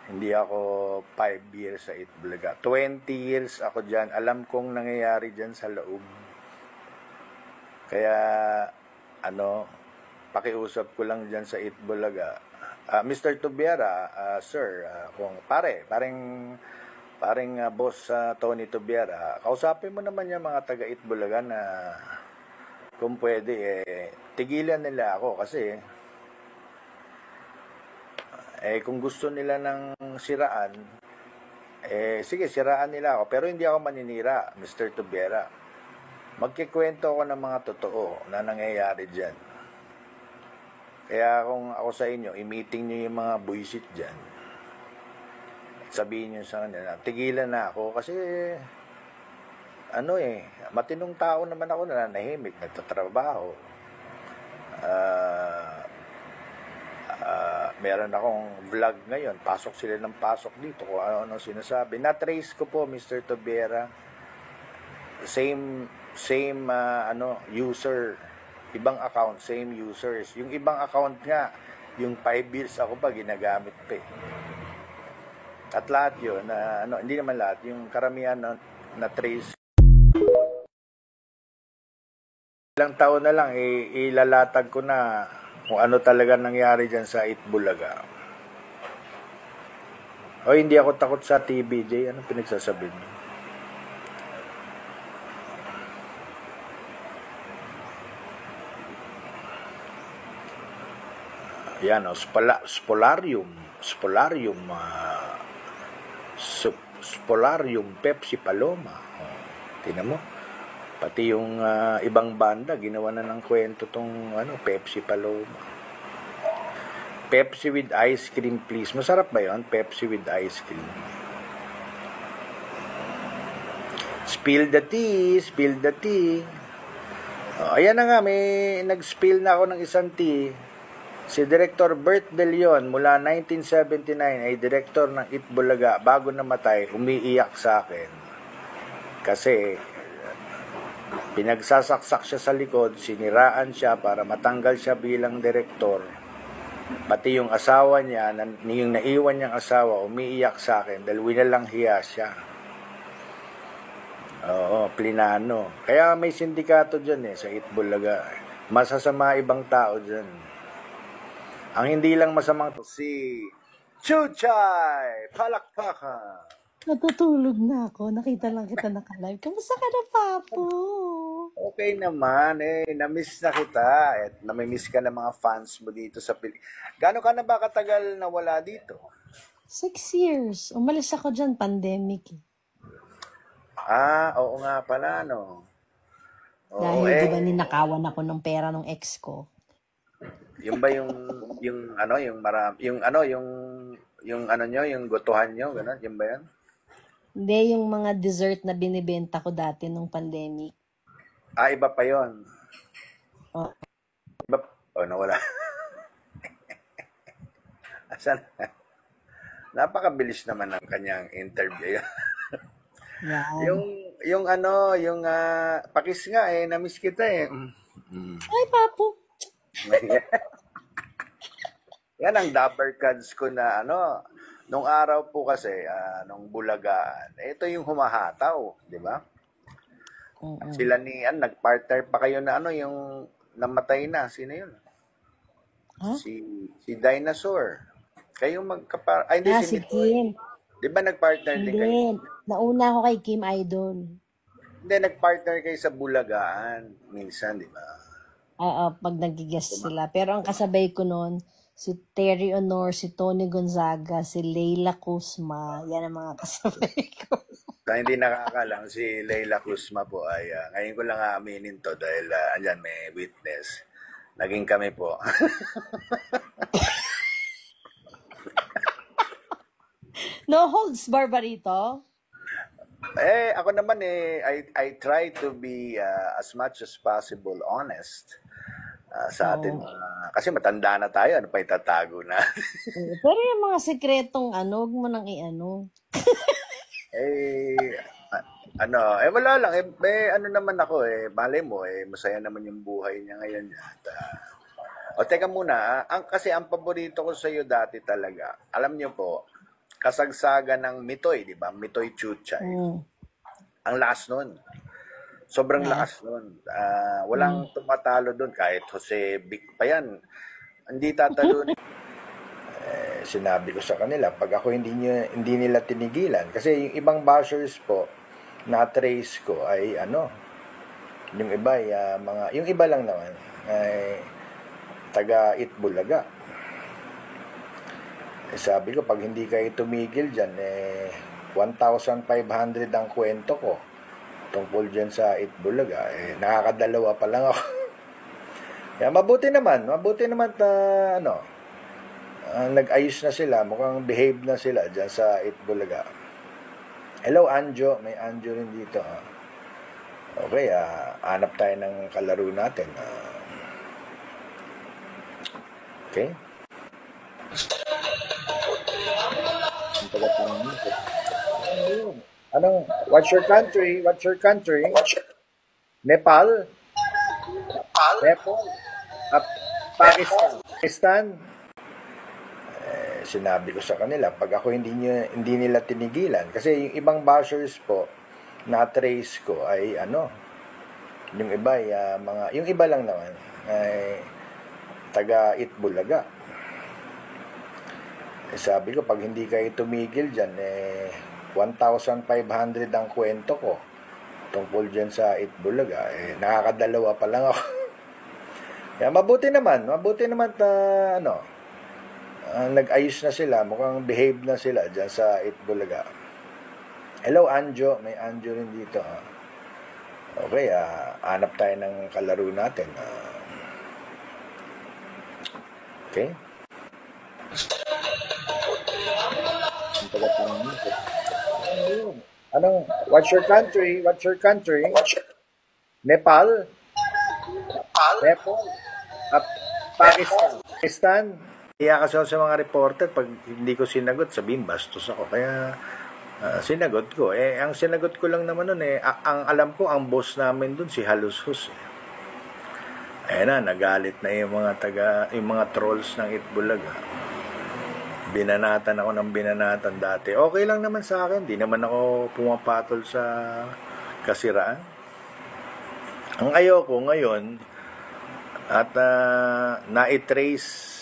Hindi ako 5 years sa Itbulaga. 20 years ako dyan. Alam kong nangyayari dyan sa loob. Kaya, pakiusap ko lang dyan sa Itbulaga. Mr. Tubiara, sir, kung paring boss Tony Tubiara, kausapin mo naman yung mga taga Itbulaga na kung pwede, tigilan nila ako kasi kung gusto nila ng siraan, sige, siraan nila ako. Pero hindi ako maninira, Mr. Tubiera. Magkikwento ako ng mga totoo na nangyayari dyan. Kaya kung ako sa inyo, i-meeting nyo yung mga buisit dyan. Sabihin nyo sa kanila, tigilan na ako kasi, matinong tao naman ako na nanahimik, nagtatrabaho. Meron akong vlog ngayon, pasok sila ng pasok dito kung ano sinasabi. Na-trace ko po, Mr. Tobiera. Same user, ibang account, same users. Yung ibang account nga, yung 5 years ako pa ginagamit pa eh. At lahat yun, hindi naman lahat, yung karamihan na trace. Ilang taon na lang, ilalatag ko na kung ano talaga nangyari dyan sa Itbulaga. O hindi ako takot sa TBJ. Anong pinagsasabi niyo? Yan o, Spolarium Pepsi Paloma. Tingnan mo. Pati yung ibang banda, ginawa na ng kwento tong Pepsi Paloma. Pepsi with ice cream, please. Masarap ba yun? Pepsi with ice cream. Spill the tea, spill the tea. Ayan na nga, may nag-spill na ako ng isang tea. Si Director Bert De Leon, mula 1979, ay director ng Itbulaga. Bago namatay, umiiyak sa akin. Kasi pinagsasaksak siya sa likod, siniraan siya para matanggal siya bilang direktor. Pati yung asawa niya, yung naiwan niyang asawa, umiiyak sa akin dahil winalang hiya siya. Oo, plinano. Kaya may sindikato dyan sa Itbulaga. Masasama ibang tao dyan. Ang hindi lang masamang si Chuchay Palakpakan. Natutulog na ako. Nakita lang kita naka-live. Kamusta ka na, Papo? Okay naman, na-miss na kita. Namimiss ka ng mga fans mo dito sa Pilipinas. Gano'n ka na ba katagal na wala dito? 6 years. Umalis ako dyan, pandemic. Oo nga pala, no? Oo, Dahil di ba ninakawan ako ng pera ng ex ko? Yung ba yung gotohan nyo, gano'n? Yung ba yan? Hindi, yung mga dessert na binibenta ko dati nung pandemic. Iba pa yon. Oh. Iba, nawala. Asan? Napakabilis naman ng kanyang interview. Yan. yung pakis nga na-miss kita Ay, Papo. Yan ang Dapper Cards ko na nung araw po kasi, nung Bulagaan, ito yung humahataw, di ba? Sila nag-partner pa kayo na yung namatay na. Sino yun? Huh? Si Dinosaur. Kayong hindi, si Kim. Di ba nag-partner din kayo? Hindi. Nauna ako kay Kim Idol. Hindi, nag-partner kayo sa Bulagaan. Minsan, di ba? Oo, pag nag-guest sila. Pero ang kasabay ko noon, si Terry Honor, si Tony Gonzaga, si Leila Kusma. Yan ang mga kasabay ko. Sa hindi nakakalang, si Leila Kusma po ay, ngayon ko lang aaminin to dahil andyan may witness. Naging kami po. No holds bar ba rito? Ako naman I try to be as much as possible honest. Sa atin, kasi matanda na tayo, ano pa itatago na? Pero yung mga sekretong huwag mo nang i-ano. Wala lang, naman ako, malay mo, masaya naman yung buhay niya ngayon. Teka muna, kasi ang paborito ko sa iyo dati talaga, alam niyo po, kasagsagan ng Mitoy, di ba? Mitoy Chuchay. Mm. Ang lakas nun. Sobrang Yeah. lakas nun. Walang tumatalo dun. Kahit Jose Vic pa yan. Hindi tatalunin. Sinabi ko sa kanila, pag ako hindi nila tinigilan. Kasi yung ibang bashers po, na-trace ko ay yung iba ay yung iba lang naman ay taga Itbulaga. Sabi ko, pag hindi kayo tumigil dyan, 1,500 ang kwento ko tungkol dyan sa Itbulaga. Nakakadalawa pa lang ako. Kaya mabuti naman nag-ayos na sila, mukhang behave na sila dyan sa Itbulaga. Hello, Anjo. May Anjo rin dito. Okay, hanap tayo ng kalaro natin. Okay. What's your country? Nepal? Pakistan? Sinabi ko sa kanila, pag ako hindi nila tinigilan. Kasi yung ibang bashers po, na-trace ko ay yung iba ay yung iba lang naman ay taga Itbulaga. Sabi ko, pag hindi kayo tumigil dyan, 1,500 ang kwento ko tungkol dyan sa Itbulaga. Nakakadalawa pa lang ako. Kaya mabuti naman nag-ayos na sila, mukhang behave na sila dyan sa Itbulaga. Hello, Anjo. May Anjo rin dito. Okay, hanap tayo ng kalaro natin. Okay. What's your country? Nepal? Pakistan? Kaya kasi sa mga reporter, pag hindi ko sinagot, sabihin bastos ako. Kaya sinagot ko. Ang sinagot ko lang naman nun ang alam ko, ang boss namin dun, si Halushus. Ayan na, nagalit na yung mga trolls ng Itbulaga. Binanatan ako ng binanatan dati. Okay lang naman sa akin. Di naman ako pumapatol sa kasiraan. Ang ayoko ngayon, at na-trace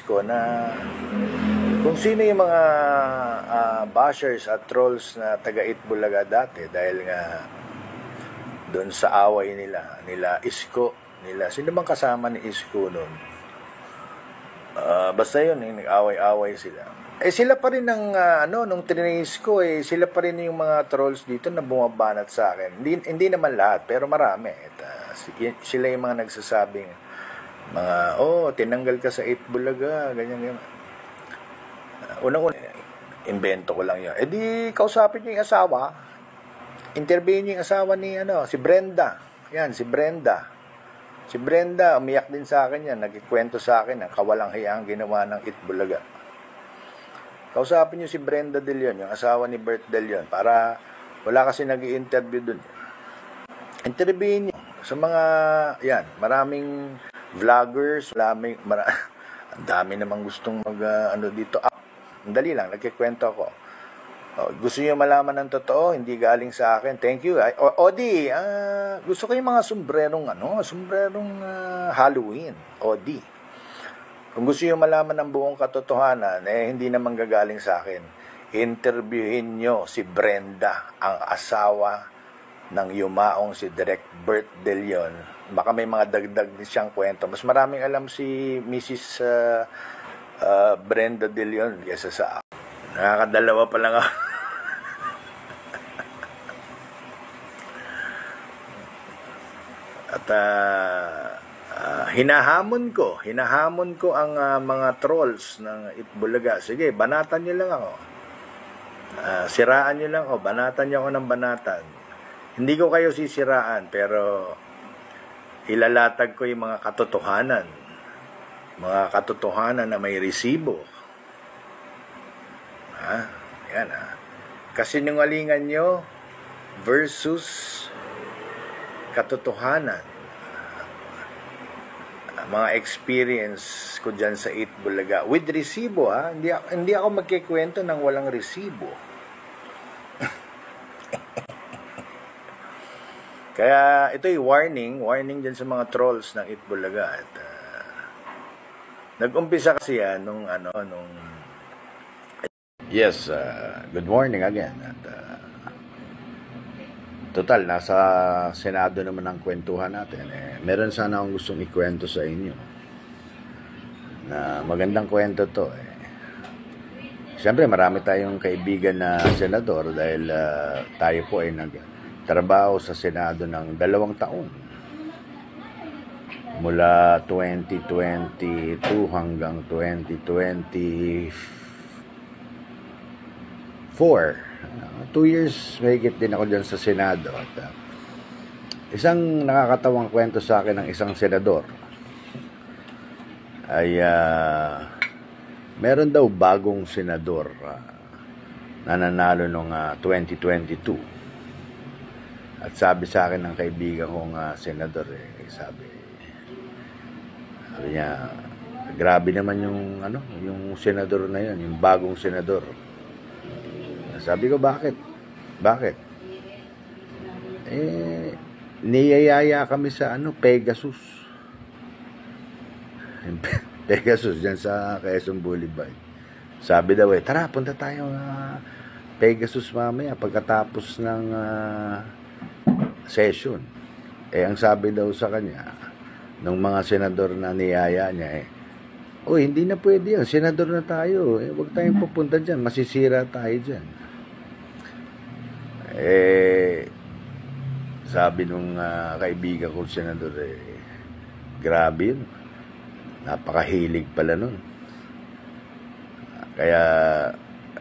ko na kung sino yung mga bashers at trolls na taga Itbulaga dati, dahil nga doon sa away nila Isko, sino bang kasama ni Isko noon? Basta yun, nag-away-away sila. Sila pa rin nung trinace ko, sila pa rin yung mga trolls dito na bumabanat sa akin. Hindi naman lahat, pero marami. Sila yung mga nagsasabing, tinanggal ka sa Itbulaga, ganyan. Unang-una, invento ko lang yun. Di, kausapin niyo yung asawa. Interviewin niyo yung asawa ni, si Brenda. Yan, si Brenda. Si Brenda, umiyak din sa akin yan. Nagkikwento sa akin ang kawalang hiyaang ginawa ng Itbulaga. Kausapin niyo si Brenda De Leon, yung asawa ni Bert De Leon, para wala kasi nag-i-interview dun. Interviewin niyo sa mga, maraming vloggers, ang dami namang gustong dito. Ang dali lang, nagkikwento ako. Gusto niyo malaman ng totoo, hindi galing sa akin. Thank you. Odi, gusto ko yung mga sombrerong Halloween. Odi. Kung gusto niyo malaman ng buong katotohanan, hindi naman gagaling sa akin. Interviewin niyo si Brenda, ang asawa ng yumaong si Direk Bert De Leon. Baka may mga dagdag din siyang kwento. Mas maraming alam si Mrs. Brenda De Leon kaysa sa ako. Nakakadalawa pa lang ako. At hinahamon ko ang mga trolls ng Itbulaga. Sige, banatan niyo lang ako. Siraan niyo lang ako. Banatan niyo ako ng banatan. Hindi ko kayo sisiraan, pero ilalatag ko yung mga katotohanan. Mga katotohanan na may resibo. Yan kasinungalingan nyo versus katotohanan. mga experience ko dyan sa 8 Bulaga. With resibo, ha? Hindi ako magkikwento ng walang resibo. Kaya ito'y warning dyan sa mga trolls ng 8 Bulaga. At nag-umpisa kasi yan Yes, good morning again. At total, nasa Senado naman ang kwentuhan natin. Meron sana akong gustong ikwento sa inyo. Na magandang kwento to. Siyempre, marami tayong kaibigan na senador dahil tayo po ay nagtrabaho sa Senado ng 2 taon. Mula 2022 hanggang 2024. 2 years mahigit din ako dyan sa Senado. At isang nakakatawang kwento sa akin ng isang senador ay meron daw bagong senador na nanalo noong 2022. At sabi sa akin ng kaibigan kong senador, sabi niya, grabe naman yung senador na yun, yung bagong senador. Sabi ko, bakit? Niyayaya kami sa Pegasus. Pegasus, dyan sa Quezon Boulevard. Sabi daw, tara, punta tayo Pegasus mamaya pagkatapos ng session. Ang sabi daw sa kanya, ng mga senador na niyaya niya, hindi na pwede yan. Senador na tayo. Huwag tayong pupunta dyan. Masisira tayo dyan. Sabi nung kaibigan ko senador, grabe yun. Napakahilig pala nun. Kaya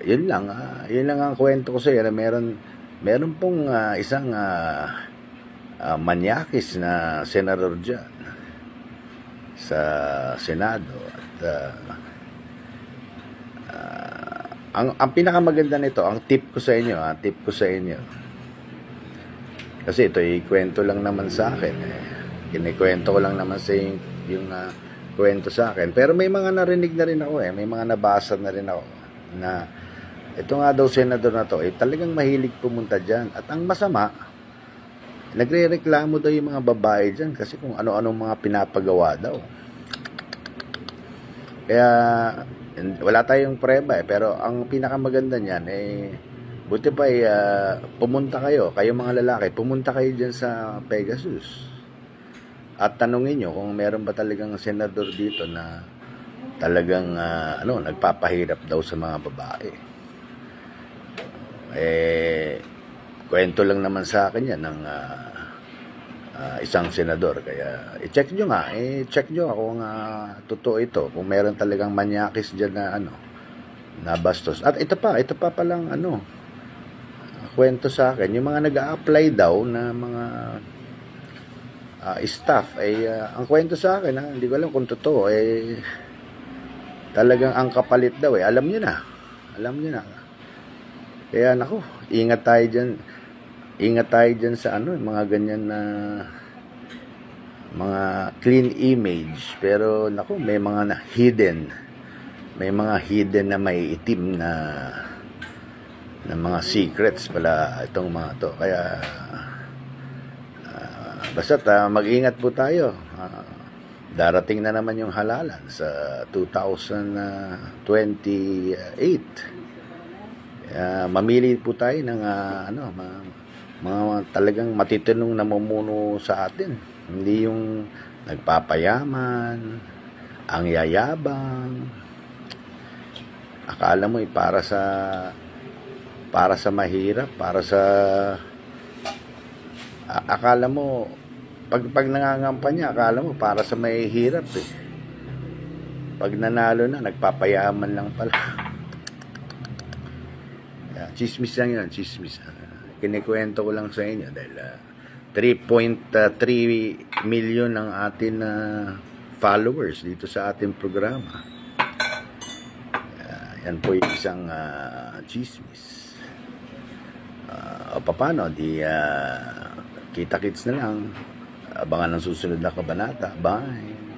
yun lang ang kwento ko sa iyo. Meron pong isang manyakis na senador dyan sa Senado. At ang pinakamaganda nito, ang tip ko sa inyo, kasi ito kwento lang naman sa akin. Kinikwento ko lang naman sa yung kwento sa akin. Pero may mga narinig na rin ako, may mga nabasa na rin ako na ito nga daw senador na to, talagang mahilig pumunta dyan. At ang masama, nagre-reklamo daw yung mga babae dyan kasi kung ano-anong mga pinapagawa daw. Kaya wala tayong preba pero ang pinakamaganda niyan buti pa pumunta kayo mga lalaki, pumunta kayo dyan sa Pegasus at tanungin nyo kung meron ba talagang senador dito na talagang nagpapahirap daw sa mga babae. Kwento lang naman sa akin yan ng isang senador. Kaya i-check nyo nga, kung totoo ito, kung meron talagang manyakis dyan na na bastos. At ito pa palang kwento sa akin, yung mga nag-a-apply daw na mga staff, ang kwento sa akin, hindi ko alam kung totoo, talagang ang kapalit daw, alam nyo na. Kaya naku, ingat tayo dyan sa mga ganyan na mga clean image. Pero naku, may mga hidden na may itim na mga secrets pala itong mga to. Kaya basta't mag-ingat po tayo. Darating na naman yung halalan sa 2028. Mamili po tayo ng mga talagang matitinong namumuno sa atin. Hindi yung nagpapayaman, ang yayabang. Akala mo para sa mahirap, akala mo pag nangangampanya, akala mo para sa mahihirap Pag nanalo na, nagpapayaman lang pala. Chismis lang yun, chismis. Kinikwento ko lang sa inyo dahil 3.3 million ang atin followers dito sa ating programa. Yan po yung isang chismis. O paano, kita-kits na lang. Abangan ang susunod na kabanata. Bye!